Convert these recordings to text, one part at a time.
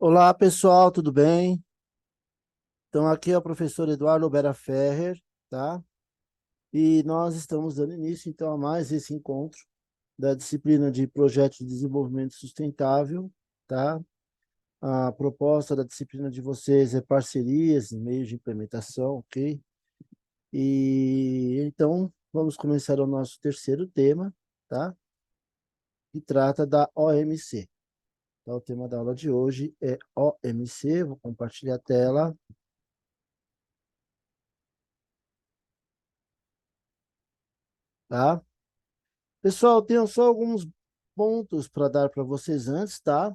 Olá, pessoal, tudo bem? Então, aqui é o professor Eduardo Albera Ferrer, tá? E nós estamos dando início, então, a mais esse encontro da disciplina de Projetos de Desenvolvimento Sustentável, tá? A proposta da disciplina de vocês é parcerias e meios de implementação, ok? E, então, vamos começar o nosso terceiro tema, tá? Que trata da OMC. Então, o tema da aula de hoje é OMC, vou compartilhar a tela, tá? Pessoal, tenho só alguns pontos para dar para vocês antes, tá?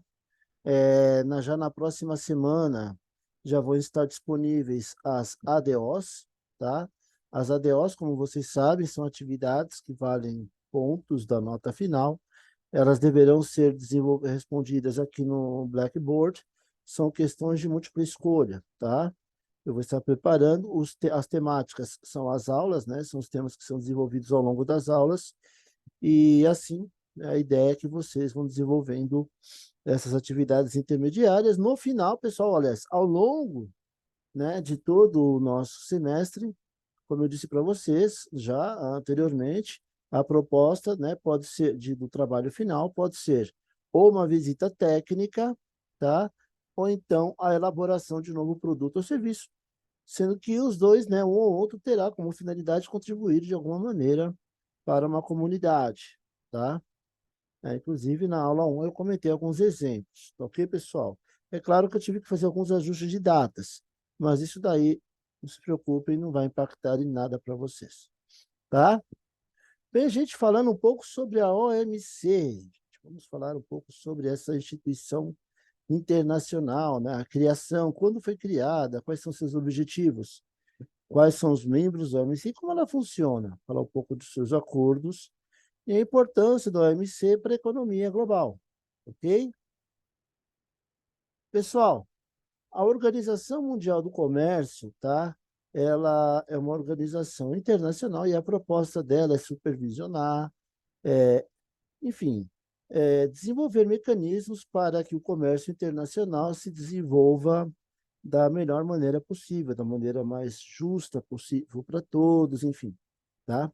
Já na próxima semana já vão estar disponíveis as ADOs, tá? As ADOs, como vocês sabem, são atividades que valem pontos da nota final. Elas deverão ser respondidas aqui no Blackboard. São questões de múltipla escolha, tá? Eu vou estar preparando. As temáticas são as aulas, né? São os temas que são desenvolvidos ao longo das aulas. E assim, a ideia é que vocês vão desenvolvendo essas atividades intermediárias. No final, pessoal, olha, ao longo, né, de todo o nosso semestre, como eu disse para vocês já anteriormente, a proposta, né, pode ser do trabalho final, pode ser ou uma visita técnica, tá? Ou então a elaboração de novo produto ou serviço, sendo que os dois, né, um ou outro terá como finalidade contribuir de alguma maneira para uma comunidade, tá? Inclusive, na aula 1 eu comentei alguns exemplos, tá ok, pessoal? É claro que eu tive que fazer alguns ajustes de datas, mas isso daí, não se preocupem, não vai impactar em nada para vocês, tá? Bem, gente, falando um pouco sobre a OMC, vamos falar um pouco sobre essa instituição internacional, né? A criação, quando foi criada, quais são seus objetivos, quais são os membros da OMC e como ela funciona, falar um pouco dos seus acordos e a importância da OMC para a economia global, ok? Pessoal, a Organização Mundial do Comércio, tá? Ela é uma organização internacional e a proposta dela é supervisionar, é, enfim, desenvolver mecanismos para que o comércio internacional se desenvolva da melhor maneira possível, da maneira mais justa possível para todos, enfim, tá?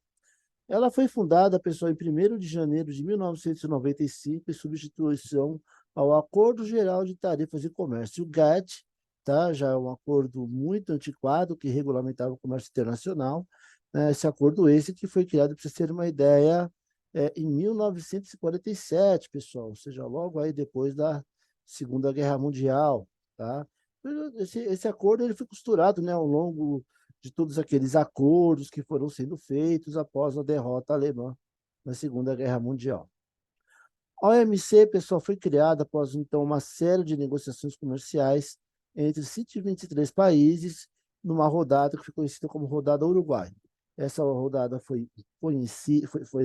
Ela foi fundada, pessoal, em 1º de janeiro de 1995, em substituição ao Acordo Geral de Tarifas de Comércio, o GATT, tá? Já é um acordo muito antiquado que regulamentava o comércio internacional. Esse acordo esse que foi criado, para vocês terem uma ideia, em 1947, pessoal, ou seja, logo aí depois da Segunda Guerra Mundial, tá? Esse acordo ele foi costurado, né, ao longo de todos aqueles acordos que foram sendo feitos após a derrota alemã na Segunda Guerra Mundial. A OMC, pessoal, foi criada após então uma série de negociações comerciais entre 123 países numa rodada que foi conhecida como Rodada Uruguai. Essa rodada foi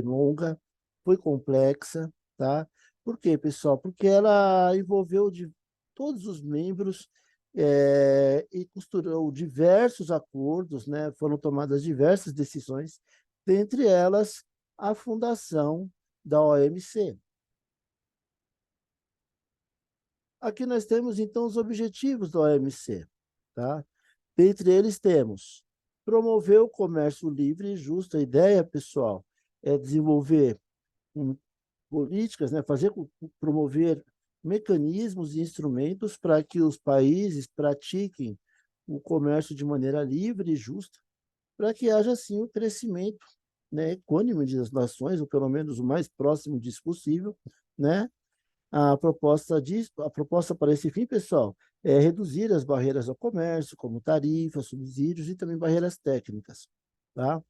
longa, foi complexa, tá? Por quê, pessoal? Porque ela envolveu todos os membros e costurou diversos acordos, né? Foram tomadas diversas decisões, dentre elas a fundação da OMC. Aqui nós temos, então, os objetivos da OMC, tá? Dentre eles temos promover o comércio livre e justo. A ideia, pessoal, é desenvolver políticas, né? Promover mecanismos e instrumentos para que os países pratiquem o comércio de maneira livre e justa, para que haja, assim, o crescimento, né, equânime das nações, ou pelo menos o mais próximo disso possível, né? A proposta para esse fim, pessoal, é reduzir as barreiras ao comércio, como tarifas, subsídios e também barreiras técnicas, tá?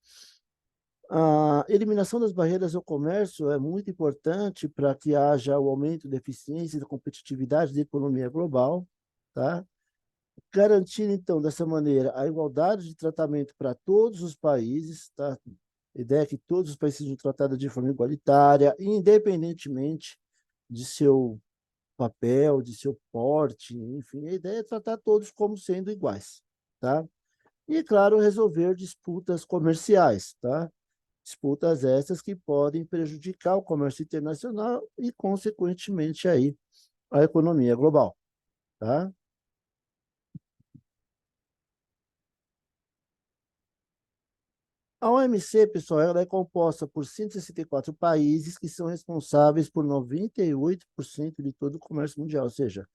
A eliminação das barreiras ao comércio é muito importante para que haja o aumento da eficiência e da competitividade da economia global, tá? Garantir, então, dessa maneira, a igualdade de tratamento para todos os países, tá? A ideia é que todos os países sejam tratados de forma igualitária, independentemente de seu papel, de seu porte, enfim, a ideia é tratar todos como sendo iguais, tá? E, claro, resolver disputas comerciais, tá? Disputas essas que podem prejudicar o comércio internacional e, consequentemente, aí, a economia global. tá? A OMC, pessoal, ela é composta por 164 países que são responsáveis por 98% de todo o comércio mundial, ou seja,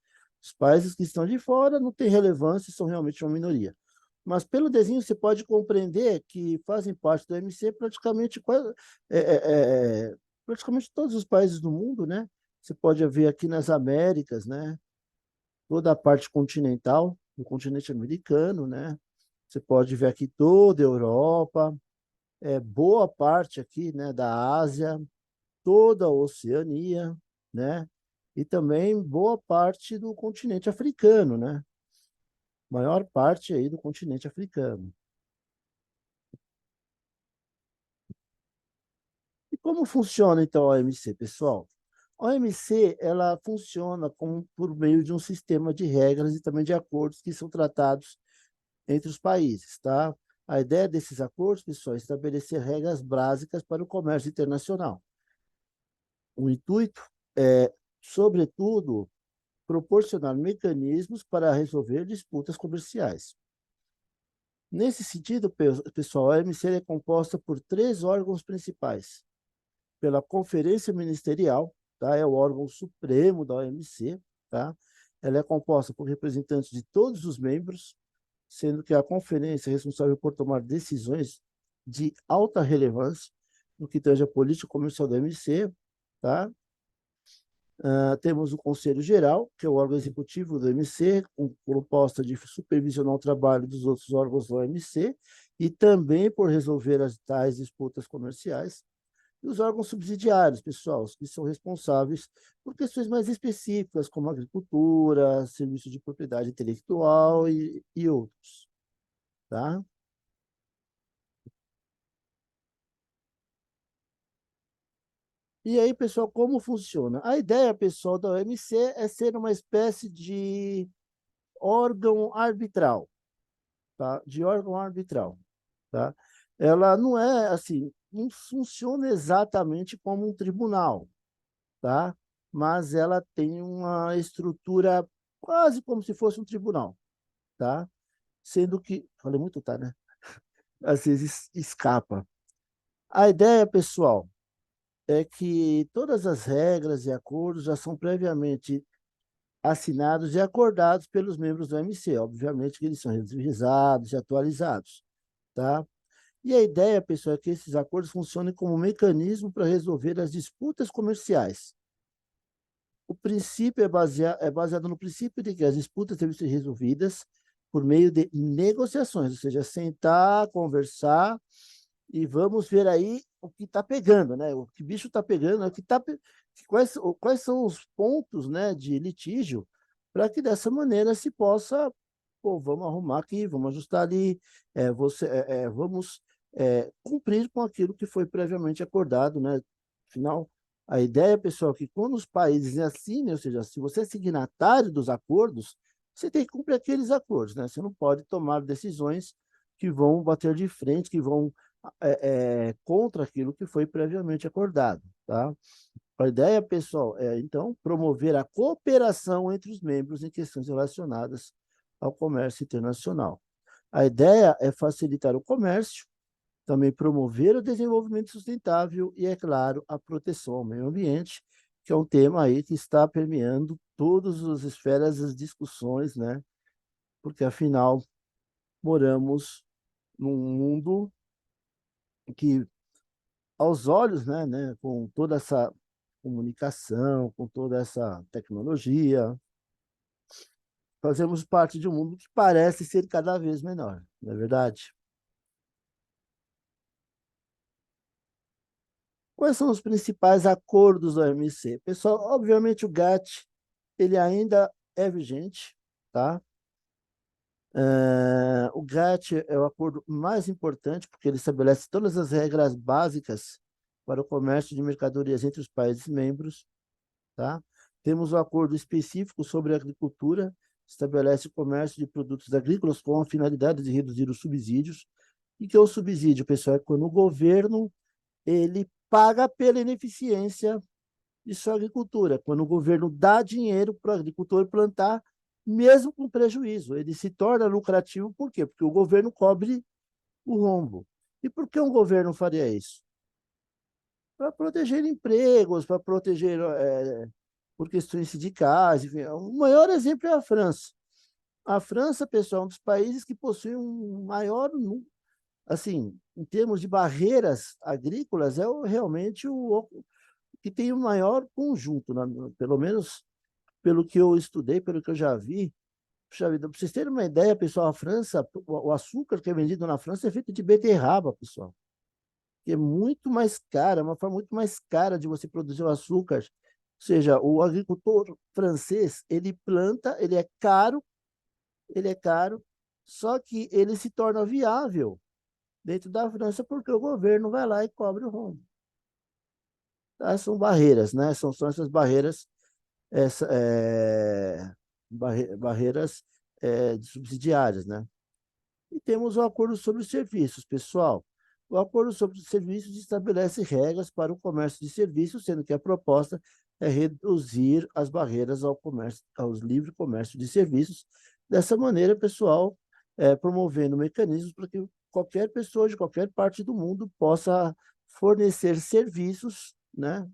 os países que estão de fora não têm relevância e são realmente uma minoria. Mas pelo desenho você pode compreender que fazem parte da OMC é, é, praticamente todos os países do mundo, né? Você pode ver aqui nas Américas, né? Toda a parte continental, do continente americano, né? Você pode ver aqui toda a Europa, boa parte aqui, né, da Ásia, toda a Oceania, né? E também boa parte do continente africano, né? Maior parte aí do continente africano. E como funciona então a OMC, pessoal? A OMC, ela funciona por meio de um sistema de regras e também de acordos que são tratados entre os países, tá? A ideia desses acordos, pessoal, é estabelecer regras básicas para o comércio internacional. O intuito é, sobretudo, proporcionar mecanismos para resolver disputas comerciais. Nesse sentido, pessoal, a OMC é composta por três órgãos principais. Pela Conferência Ministerial, tá? É o órgão supremo da OMC, tá? Ela é composta por representantes de todos os membros, sendo que a conferência é responsável por tomar decisões de alta relevância no que tange a política comercial da OMC, tá? Temos o Conselho Geral, que é o órgão executivo do OMC, com proposta de supervisionar o trabalho dos outros órgãos da OMC e também por resolver as tais disputas comerciais. E os órgãos subsidiários, pessoal, que são responsáveis por questões mais específicas, como agricultura, serviço de propriedade intelectual e outros. Tá? E aí, pessoal, como funciona? A ideia, pessoal, da OMC é ser uma espécie de órgão arbitral, tá? De órgão arbitral, tá? Ela não é assim, não funciona exatamente como um tribunal, tá? Mas ela tem uma estrutura quase como se fosse um tribunal, tá? Sendo que, falei muito, tá, né? Às vezes escapa. A ideia, pessoal, é que todas as regras e acordos já são previamente assinados e acordados pelos membros do OMC. Obviamente que eles são revisados e atualizados, tá? E a ideia, pessoal, é que esses acordos funcionem como um mecanismo para resolver as disputas comerciais. O princípio é baseado no princípio de que as disputas devem ser resolvidas por meio de negociações, ou seja, sentar, conversar e vamos ver aí o que está pegando, né? O que bicho está pegando, o que tá, quais são os pontos, né, de litígio para que dessa maneira se possa, pô, vamos arrumar aqui, vamos ajustar ali, vamos cumprir com aquilo que foi previamente acordado, né? Afinal, a ideia, pessoal, é que quando os países assinem, ou seja, se você é signatário dos acordos, você tem que cumprir aqueles acordos, né? Você não pode tomar decisões que vão bater de frente, que vão contra aquilo que foi previamente acordado, tá? A ideia, pessoal, é, então, promover a cooperação entre os membros em questões relacionadas ao comércio internacional. A ideia é facilitar o comércio, também promover o desenvolvimento sustentável e, é claro, a proteção ao meio ambiente, que é um tema aí que está permeando todas as esferas das discussões, né? Porque, afinal, moramos num mundo que, aos olhos, com toda essa comunicação, com toda essa tecnologia, fazemos parte de um mundo que parece ser cada vez menor, não é verdade? Quais são os principais acordos da OMC? Pessoal, obviamente o GATT ele ainda é vigente, tá? O GATT é o acordo mais importante porque ele estabelece todas as regras básicas para o comércio de mercadorias entre os países membros, tá? Temos um acordo específico sobre a agricultura, estabelece o comércio de produtos agrícolas com a finalidade de reduzir os subsídios. E que é o subsídio, pessoal? É quando o governo ele paga pela ineficiência de sua agricultura, quando o governo dá dinheiro para o agricultor plantar mesmo com prejuízo. Ele se torna lucrativo por quê? Porque o governo cobre o rombo. E por que um governo faria isso? Para proteger empregos, para proteger por questões sindicais. Enfim. O maior exemplo é a França. A França, pessoal, é um dos países que possui um maior, assim, em termos de barreiras agrícolas, realmente o que tem o maior conjunto, né? Pelo menos pelo que eu estudei, pelo que eu já vi. Puxa vida, para vocês terem uma ideia, pessoal, a França, o açúcar que é vendido na França é feito de beterraba, pessoal, que é muito mais cara, é uma forma muito mais cara de você produzir o açúcar. Ou seja, o agricultor francês, ele planta, ele é caro, só que ele se torna viável dentro da França porque o governo vai lá e cobre o rombo. Tá? São barreiras, né? São essas barreiras, essa, barreiras subsidiárias, né? E temos o acordo sobre os serviços, pessoal. O acordo sobre os serviços estabelece regras para o comércio de serviços, sendo que a proposta é reduzir as barreiras ao comércio, ao livre comércio de serviços. Dessa maneira, pessoal, promovendo mecanismos para que qualquer pessoa de qualquer parte do mundo possa fornecer serviços, né?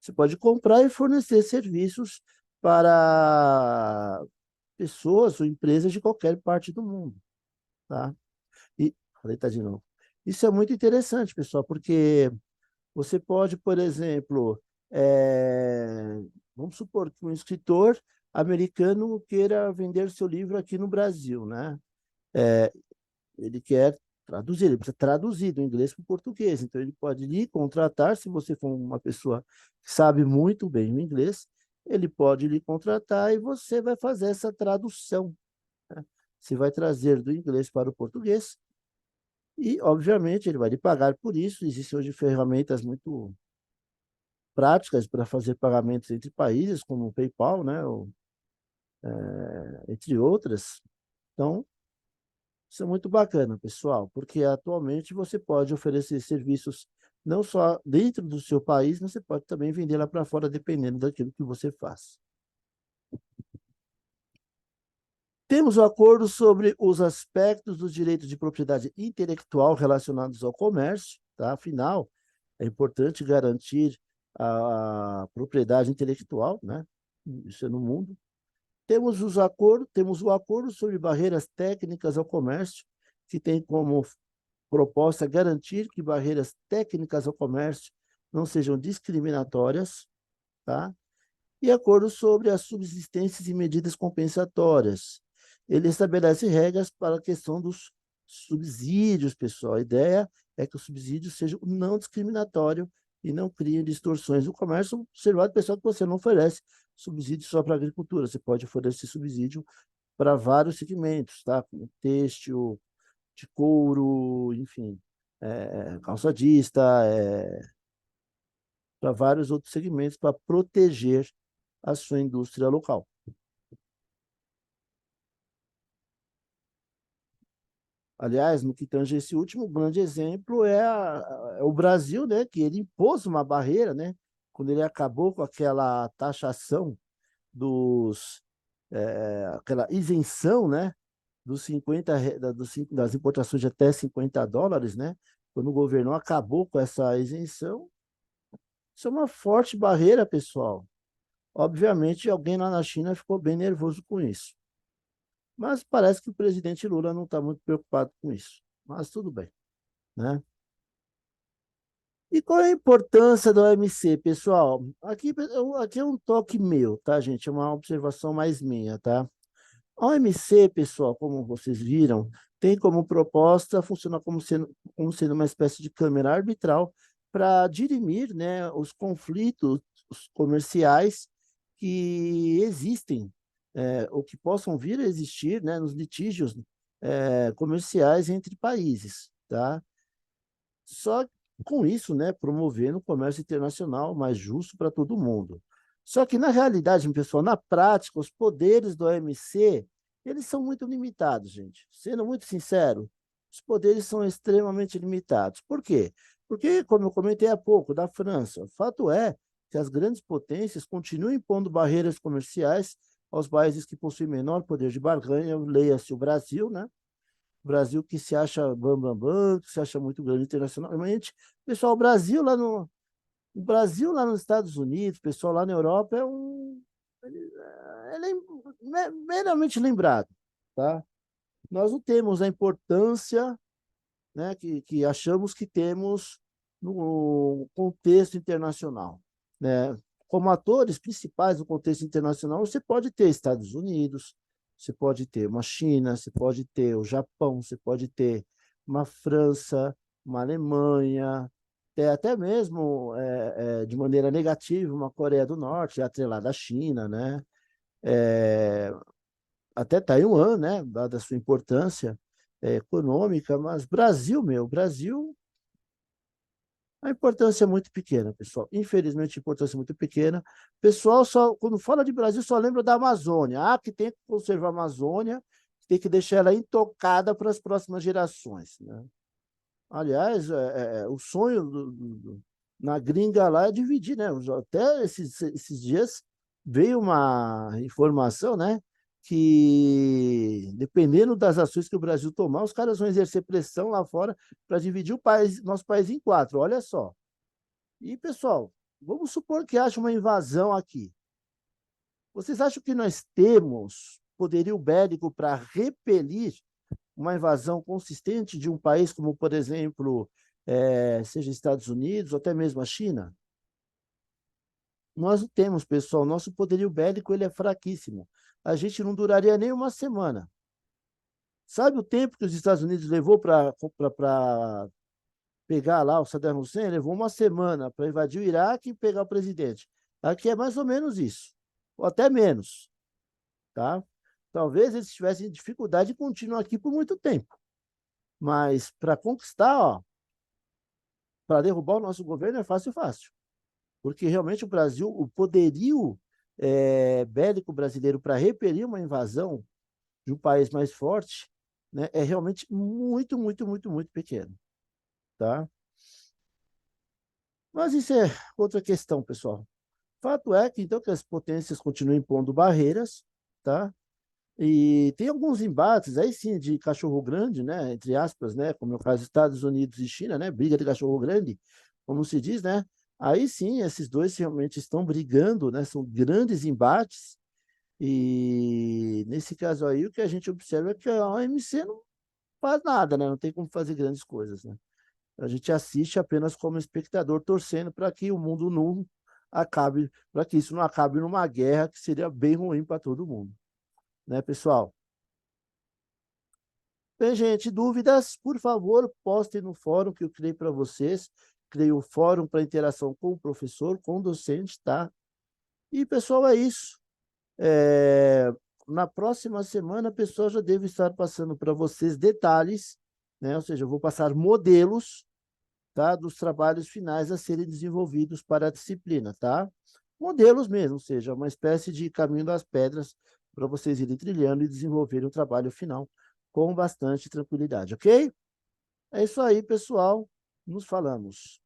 Você pode comprar e fornecer serviços para pessoas ou empresas de qualquer parte do mundo, tá? E falei, tá de novo. Isso é muito interessante, pessoal, porque você pode, por exemplo, vamos supor que um escritor americano queira vender seu livro aqui no Brasil, né? Ele quer traduzir, ele precisa traduzir do inglês para o português. Então, ele pode lhe contratar, se você for uma pessoa que sabe muito bem o inglês, ele pode lhe contratar e você vai fazer essa tradução, né? Você vai trazer do inglês para o português e, obviamente, ele vai lhe pagar por isso. Existem hoje ferramentas muito práticas para fazer pagamentos entre países, como o PayPal, né? Entre outras. Então, isso é muito bacana, pessoal, porque atualmente você pode oferecer serviços não só dentro do seu país, mas você pode também vender lá para fora, dependendo daquilo que você faz. Temos o acordo sobre os aspectos dos direitos de propriedade intelectual relacionados ao comércio, tá? Afinal, é importante garantir a propriedade intelectual, né? Isso é no mundo. Temos o acordo sobre barreiras técnicas ao comércio, que tem como proposta garantir que barreiras técnicas ao comércio não sejam discriminatórias, tá? E acordo sobre as subsistências e medidas compensatórias. Ele estabelece regras para a questão dos subsídios, pessoal. A ideia é que o subsídio seja não discriminatório e não crie distorções no comércio. Observado, pessoal, que você não oferece subsídio só para a agricultura, você pode oferecer subsídio para vários segmentos, tá? Como têxtil, de couro, enfim, calçadista, para vários outros segmentos, para proteger a sua indústria local. Aliás, no que tange esse último grande exemplo é o Brasil, né, que ele impôs uma barreira, né, quando ele acabou com aquela taxação aquela isenção, né, dos 50, das importações de até US$ 50, né, quando o governo acabou com essa isenção. Isso é uma forte barreira, pessoal. Obviamente, alguém lá na China ficou bem nervoso com isso. Mas parece que o presidente Lula não está muito preocupado com isso. Mas tudo bem, né? E qual é a importância da OMC, pessoal? Aqui é um toque meu, tá, gente? É uma observação mais minha, tá? A OMC, pessoal, como vocês viram, tem como proposta funcionar como sendo uma espécie de câmara arbitral para dirimir, né, os conflitos comerciais que existem, ou que possam vir a existir, né, nos litígios, comerciais entre países, tá? Só com isso, né, promovendo o comércio internacional mais justo para todo mundo. Só que, na realidade, pessoal, na prática, os poderes do OMC, eles são muito limitados, gente. Sendo muito sincero, os poderes são extremamente limitados. Por quê? Porque, como eu comentei há pouco, da França, o fato é que as grandes potências continuam impondo barreiras comerciais aos países que possuem menor poder de barganha, leia-se o Brasil, né? O Brasil que se acha bam, bam, bam, que se acha muito grande internacionalmente. Pessoal, o Brasil lá nos Estados Unidos, pessoal lá na Europa é meramente lembrado, tá? Nós não temos a importância, né, que achamos que temos no contexto internacional, né? Como atores principais do contexto internacional, você pode ter Estados Unidos, você pode ter uma China, você pode ter o Japão, você pode ter uma França, uma Alemanha, até mesmo de maneira negativa uma Coreia do Norte, atrelada à China, né? É, até Taiwan, né? Dada a sua importância econômica, mas Brasil, a importância é muito pequena, pessoal. Infelizmente, a importância é muito pequena. Pessoal, só, quando fala de Brasil, só lembra da Amazônia. Ah, que tem que conservar a Amazônia, tem que deixar ela intocada para as próximas gerações, né? Aliás, o sonho na gringa lá é dividir, né? Até esses dias veio uma informação, né? Que dependendo das ações que o Brasil tomar, os caras vão exercer pressão lá fora para dividir o país, nosso país em quatro. Olha só. E, pessoal, vamos supor que haja uma invasão aqui. Vocês acham que nós temos poderio bélico para repelir uma invasão consistente de um país como, por exemplo, seja Estados Unidos ou até mesmo a China? Nós não temos, pessoal. Nosso poderio bélico ele é fraquíssimo. A gente não duraria nem uma semana. Sabe o tempo que os Estados Unidos levou para pegar lá o Saddam Hussein? Levou uma semana para invadir o Iraque e pegar o presidente. Aqui é mais ou menos isso, ou até menos, tá? Talvez eles tivessem dificuldade de continuar aqui por muito tempo. Mas para conquistar, ó, para derrubar o nosso governo é fácil, fácil. Porque realmente o Brasil, o poderio bélico brasileiro para repelir uma invasão de um país mais forte, né, é realmente muito, muito, muito, muito pequeno, tá? Mas isso é outra questão, pessoal. Fato é que, então, que as potências continuam impondo barreiras, tá? E tem alguns embates, aí sim, de cachorro grande, né? Entre aspas, né? Como no caso Estados Unidos e China, né? Briga de cachorro grande, como se diz, né? Aí sim, esses dois realmente estão brigando, né? São grandes embates. E nesse caso aí, o que a gente observa é que a OMC não faz nada, né? Não tem como fazer grandes coisas, né? A gente assiste apenas como espectador, torcendo para que o mundo não acabe, para que isso não acabe numa guerra que seria bem ruim para todo mundo, né, pessoal? Bem, gente, dúvidas, por favor, postem no fórum que eu criei para vocês. Criei um fórum para interação com o professor, com o docente, tá? E, pessoal, é isso. Na próxima semana, pessoal, já devo estar passando para vocês detalhes, né? Ou seja, eu vou passar modelos, tá? Dos trabalhos finais a serem desenvolvidos para a disciplina, tá? Modelos mesmo, ou seja, uma espécie de caminho das pedras para vocês irem trilhando e desenvolverem o trabalho final com bastante tranquilidade, ok? É isso aí, pessoal. Nos falamos.